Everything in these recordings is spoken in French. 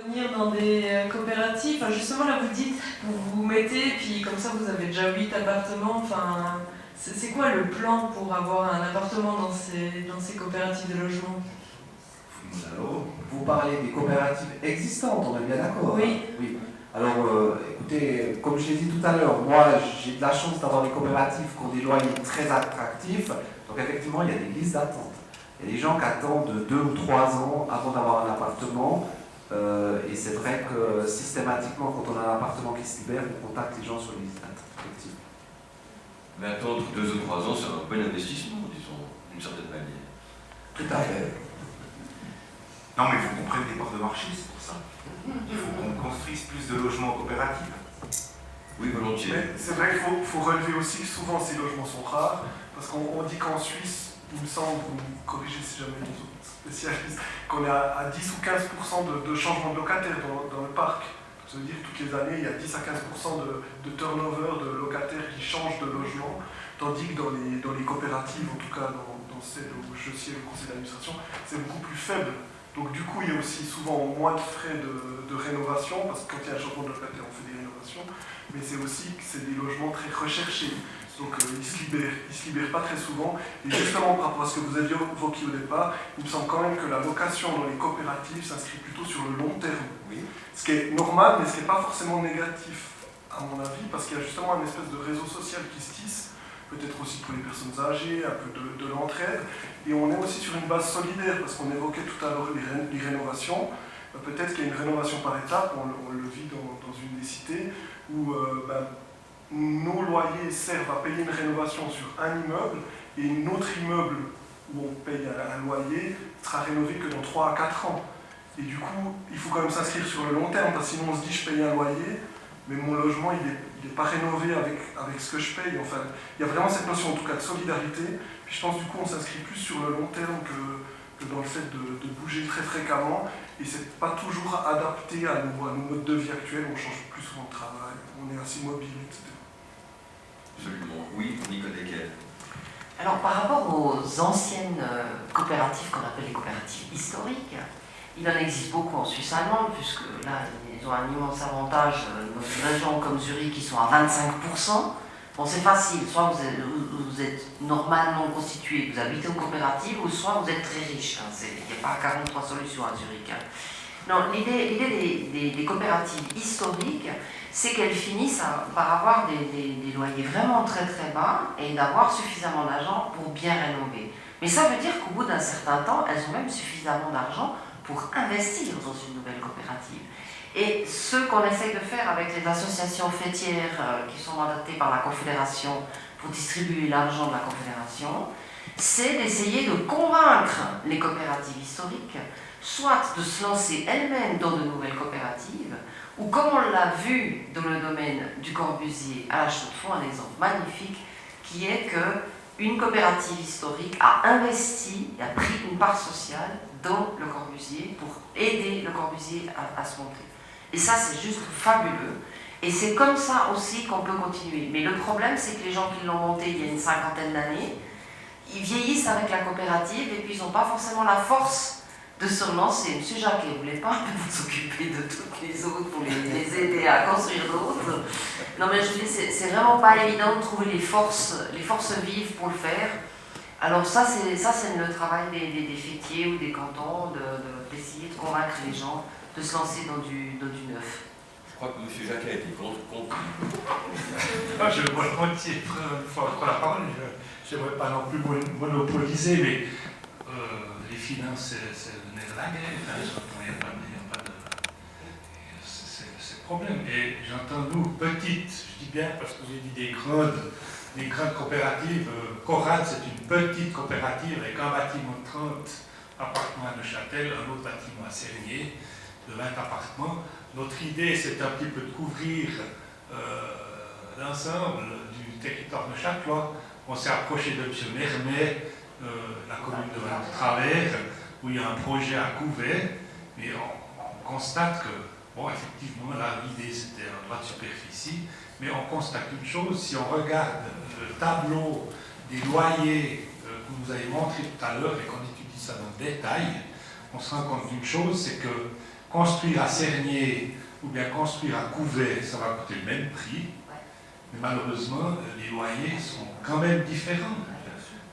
Venir dans des coopératives, enfin, justement là vous dites, vous vous mettez, puis comme ça vous avez déjà 8 appartements, enfin, c'est quoi le plan pour avoir un appartement dans ces coopératives de logement? Alors, vous parlez des coopératives existantes, on est bien d'accord? Oui. Oui. Alors, écoutez, comme je l'ai dit tout à l'heure, moi j'ai de la chance d'avoir des coopératives qui ont des loyers très attractifs, donc effectivement il y a des listes d'attente. Il y a des gens qui attendent 2 ou 3 ans avant d'avoir un appartement. Et c'est vrai que systématiquement, quand on a un appartement qui se libère, on contacte les gens sur les listes d'attente. Mais attendre 2 ou 3 ans, c'est un bon investissement, disons, d'une certaine manière. Tout à fait. Non, mais il faut qu'on prenne des parts de marché, c'est pour ça. Il faut qu'on construise plus de logements coopératifs. Oui, volontiers. Mais c'est vrai qu'il faut relever aussi que souvent ces logements sont rares, parce qu'on dit qu'en Suisse, il me semble, vous me corrigez si jamais les autres spécialistes, qu'on est à 10 ou 15% de changement de locataires dans le parc. Ça veut dire que toutes les années, il y a 10 à 15% de turnover de locataires qui changent de logement, tandis que dans les coopératives, en tout cas dans celles où je siège au conseil d'administration, c'est beaucoup plus faible. Donc du coup, il y a aussi souvent moins de frais de rénovation, parce que quand il y a un changement de locataire, on fait des rénovations, mais c'est aussi que c'est des logements très recherchés. Donc ils se libèrent pas très souvent. Et justement, par rapport à ce que vous aviez évoqué au départ, il me semble quand même que la location dans les coopératives s'inscrit plutôt sur le long terme. Oui. Ce qui est normal, mais ce qui n'est pas forcément négatif, à mon avis, parce qu'il y a justement une espèce de réseau social qui se tisse, peut-être aussi pour les personnes âgées, un peu de l'entraide. Et on est aussi sur une base solidaire, parce qu'on évoquait tout à l'heure les rénovations. Peut-être qu'il y a une rénovation par étape, on le vit dans une des cités, où nos loyers servent à payer une rénovation sur un immeuble, et un autre immeuble où on paye un loyer sera rénové que dans 3 à 4 ans. Et du coup, il faut quand même s'inscrire sur le long terme, parce que sinon on se dit je paye un loyer, mais mon logement il est pas rénové avec ce que je paye. Enfin, il y a vraiment cette notion en tout cas de solidarité. Puis je pense du coup on s'inscrit plus sur le long terme que dans le fait de bouger très fréquemment. Et c'est pas toujours adapté à nos modes de vie actuels, on change plus souvent de travail, on est assez mobile, etc. Absolument. Oui, Nicole Desquels. Alors, par rapport aux anciennes coopératives qu'on appelle les coopératives historiques, il en existe beaucoup en Suisse allemande, puisque là, ils ont un immense avantage dans une région comme Zurich, qui sont à 25%. Bon, c'est facile, soit vous êtes normalement constitué, vous habitez en coopérative, ou soit vous êtes très riche. Hein. Il n'y a pas 43 solutions à Zurich. Hein. Non, l'idée des coopératives historiques, c'est qu'elles finissent par avoir des loyers vraiment très très bas et d'avoir suffisamment d'argent pour bien rénover. Mais ça veut dire qu'au bout d'un certain temps, elles ont même suffisamment d'argent pour investir dans une nouvelle coopérative. Et ce qu'on essaye de faire avec les associations fêtières qui sont mandatées par la Confédération pour distribuer l'argent de la Confédération, c'est d'essayer de convaincre les coopératives historiques soit de se lancer elles-mêmes dans de nouvelles coopératives, ou comme on l'a vu dans le domaine du Corbusier à la Chaux-de-Fonds, un exemple magnifique, qui est qu'une coopérative historique a investi, a pris une part sociale dans le Corbusier pour aider le Corbusier à se monter. Et ça, c'est juste fabuleux. Et c'est comme ça aussi qu'on peut continuer. Mais le problème, c'est que les gens qui l'ont monté il y a une 50aine d'années, ils vieillissent avec la coopérative et puis ils n'ont pas forcément la force de se relancer. Monsieur Jacquet, vous ne voulez pas vous occuper de toutes les autres pour les aider à construire d'autres? Non mais je dis, c'est vraiment pas évident de trouver les forces vives pour le faire. Alors ça c'est le travail des fêtiers ou des cantons, d'essayer de convaincre les gens de se lancer dans du neuf. Je crois que M. Jacquet a été contre. Je volontiers prendre la parole. Je n'aimerais pas non plus monopoliser, mais les finances, c'est le nerf de la guerre. Il n'y a pas de... C'est le problème. Et j'entends nous, petites, je dis bien parce que j'ai dit des grandes coopératives. Corral, c'est une petite coopérative avec un bâtiment de 30 appartements à Neuchâtel, un autre bâtiment à Serigné, de 20 appartements. Notre idée, c'est un petit peu de couvrir l'ensemble du territoire neuchâtelois. On s'est approché de M. Mermet, la commune de Val-de-Travers, où il y a un projet à Couvet, mais on constate que, bon, effectivement, là, l'idée c'était un droit de superficie, mais on constate une chose, si on regarde le tableau des loyers que vous avez montré tout à l'heure et qu'on étudie ça dans le détail, on se rend compte d'une chose, c'est que construire à Cernier ou bien construire à Couvet, ça va coûter le même prix, mais malheureusement, les loyers sont quand même différents.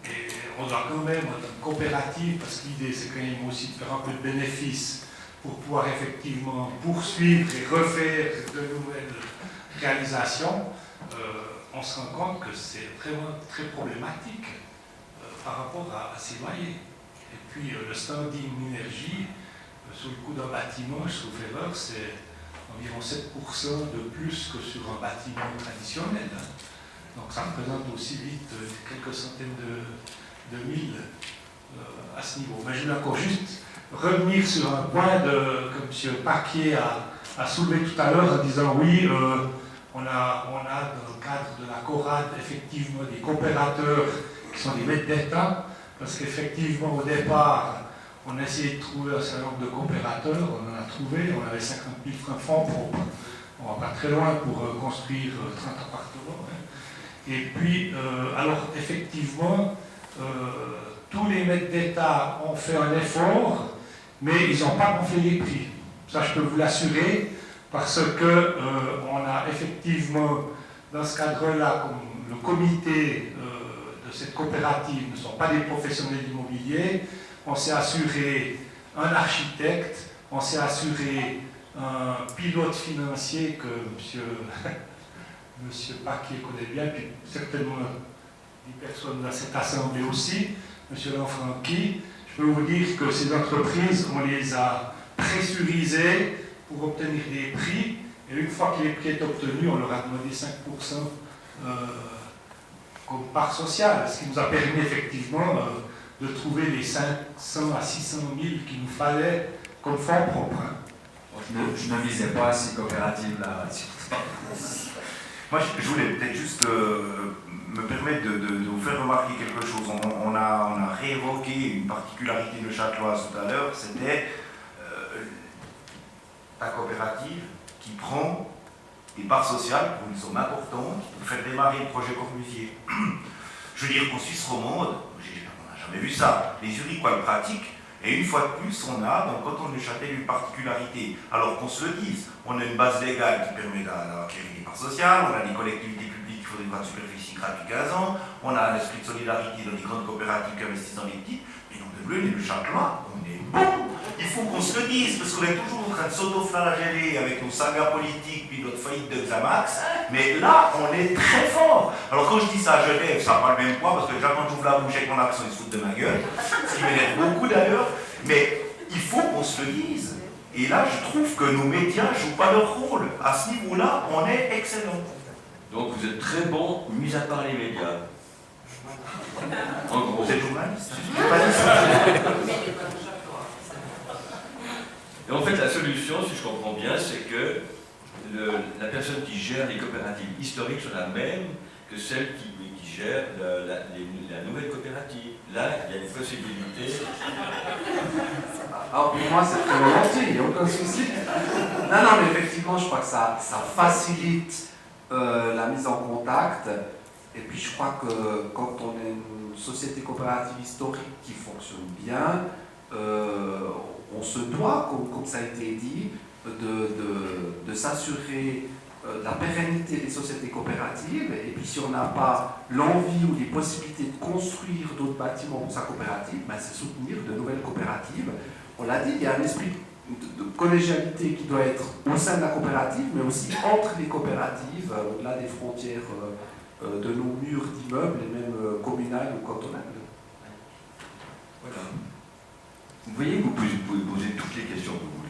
Et on doit quand même, en tant que coopérative, parce que l'idée c'est quand même aussi de faire un peu de bénéfices pour pouvoir effectivement poursuivre et refaire de nouvelles réalisations, on se rend compte que c'est vraiment très problématique par rapport à ces loyers. Et puis le standing énergie, sur le coût d'un bâtiment, sauf erreur, c'est environ 7% de plus que sur un bâtiment traditionnel. Donc ça représente aussi vite quelques centaines de mille à ce niveau. Mais je voulais encore juste revenir sur un point que M. Paquier a soulevé tout à l'heure en disant oui, on a dans le cadre de la CORAD effectivement des coopérateurs qui sont des maîtres d'État, parce qu'effectivement au départ on a essayé de trouver un certain nombre de coopérateurs, on en a trouvé, on avait 50 000 francs propres, on va pas très loin pour construire 30 appartements. Et puis, alors effectivement, tous les maîtres d'État ont fait un effort, mais ils n'ont pas gonflé les prix. Ça, je peux vous l'assurer, parce que on a effectivement, dans ce cadre-là, comme le comité de cette coopérative ne sont pas des professionnels immobiliers, on s'est assuré un architecte, on s'est assuré un pilote financier que Monsieur Paquier connaît bien, puis certainement des personnes dans cette assemblée aussi, M. Lanfranchi. Je peux vous dire que ces entreprises, on les a pressurisées pour obtenir des prix, et une fois que les prix étaient obtenus, on leur a demandé 5% comme part sociale, ce qui nous a permis effectivement de trouver les 500 à 600 000 qu'il nous fallait comme fonds propres. Je ne visais pas ces coopératives-là. Moi, je voulais peut-être juste me permettre de vous faire remarquer quelque chose. On a réévoqué une particularité de Châteloise tout à l'heure, c'était la coopérative qui prend des parts sociales pour une somme importante pour faire démarrer le projet Corbusier. Je veux dire qu'en Suisse romande, on n'a jamais vu ça. Les Uriquois le pratiquent. Et une fois de plus, on a dans le canton de Neuchâtel une particularité. Alors qu'on se le dise, on a une base légale qui permet d'acquérir des parts sociales, on a des collectivités publiques qui font des droits de superficie gratuits 15 ans, on a un esprit de solidarité dans les grandes coopératives qui investissent dans les petites, mais dans le bleu et le Châtelois, on est bon. Il faut qu'on se le dise, parce qu'on est toujours en train de s'autoflageller avec nos sagas politiques puis notre faillite de Xamax, mais là, on est très fort. Alors quand je dis ça à Genève, ça n'a pas le même poids, parce que déjà quand j'ouvre la bouche avec mon accent, ils se foutent de ma gueule, ce qui m'énerve beaucoup d'ailleurs, mais il faut qu'on se le dise. Et là, je trouve que nos médias ne jouent pas leur rôle. À ce niveau-là, on est excellent. Donc vous êtes très bon, mis à part les médias. En gros. Vous êtes journaliste? Je n'ai pas dit ça. Et en fait, la solution, si je comprends bien, c'est que la personne qui gère les coopératives historiques soit la même que celle qui gère la nouvelle coopérative. Là, il y a une possibilité. Alors pour moi, c'est très volontiers, il n'y a aucun souci. Non, mais effectivement, je crois que ça facilite la mise en contact. Et puis je crois que quand on est une société coopérative historique qui fonctionne bien, on se doit, comme ça a été dit, de s'assurer de la pérennité des sociétés coopératives. Et puis si on n'a pas l'envie ou les possibilités de construire d'autres bâtiments pour sa coopérative, ben, c'est soutenir de nouvelles coopératives. On l'a dit, il y a un esprit de collégialité qui doit être au sein de la coopérative, mais aussi entre les coopératives, au-delà des frontières de nos murs d'immeubles, et même communales ou cantonales. Voilà. Vous voyez, vous pouvez poser toutes les questions que vous voulez.